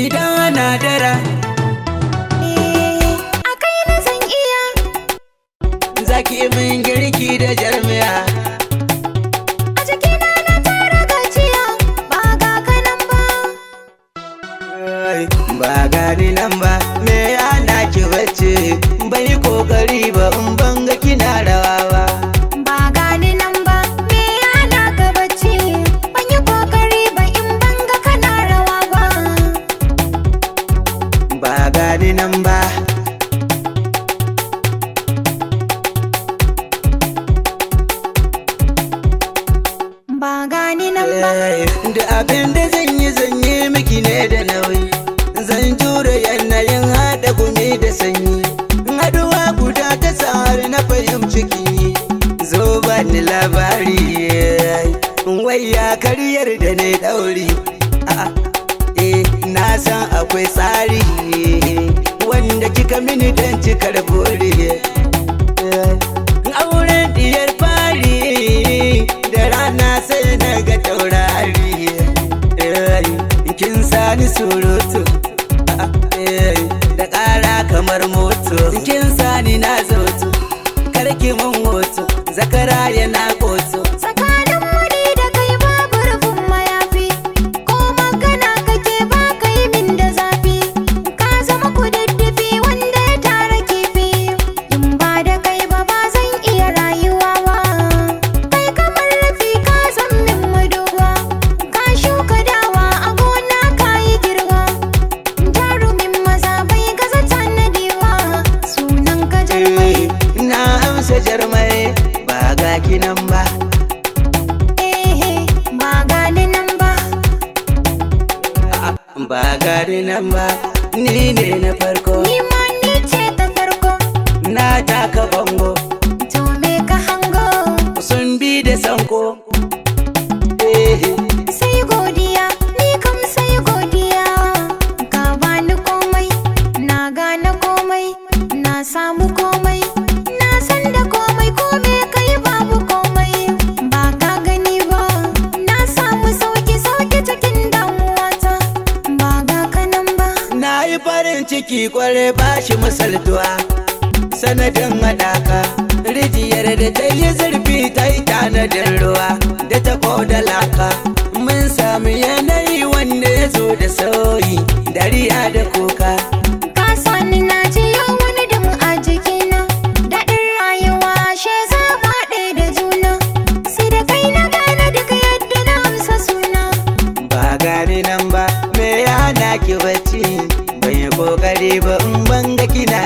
idan ana dara a kai na zan iya. zaki min girki da jarmiya. A jikina na tara gajiya, ba ga kanan ba. Ba gani nan ba, me yana ki bacci? Bai kokari ba in banga kina rawa ba. Ba gani nan ba, me yana ka bacci? Ban yi kokari ba in banga kana rawa ba. Ba gani nan ba. Ba gani nan ba. Da abin da zan yi miki ne da nauyi. Zan jure yanayin haɗa gumi da sanyi. Haɗuwa guda ta tsari na fahimci kinyi. Zo ba ni labari, wai ya karyar da ne ɗauri. Na san akwai tsari wanda kika mini don cikar buri. Auren diyar fari da rana sai na ga taurari. Kin sani surutu da ƙara kamar moto. Kin sani na zoto karki mun hoto, zakara yana koto. Tsakanin wani da kai babu rufin mayafi, ko magana kake ba ka yi min da zafi. Ka zama kududdufi wanda ya tara kifi, in ba da kai ba zan iya rayuwa ba. Kai kamar rafi ka zan min maduba, ka shuka dawa a gona ka yi girba. Jarumin maza bai gaza tanadiwa, sunan ka jarmai. Na amsa jarmai, ba ga kinan ba. Ba gani nan ba. Ba gani nan ba, ni ne na farko. Ni ma ni ce ta farko. Na taka bango, To me ka hango? sun bi da sanko. Sai godiya, ni kam sai godiya. Ka bani komai, na gane komai, na samu komai, na san da komai, kome kai babu komai. Ba ka gani ba, na samu sauki sauki cikin damuwata. Ba ga kanan ba. Na yi farin ciki kware ba shi misaltuwa. Sanadin haɗaka, rijiyar da ta yi zurfi ta yi tanadin ruwa da ta da laka. Mun sami yanayi wanda ya zo da sauyi, dariya da kuka. Ka sani na ji yau wani dum a jikina. Daɗin rayuwa she za mu haɗe da juna. Sai da kai na gane duka yadda na amsa suna. Ba gani nan ba, me ya hana ki bacci? Ban yi kokari ba in banga kina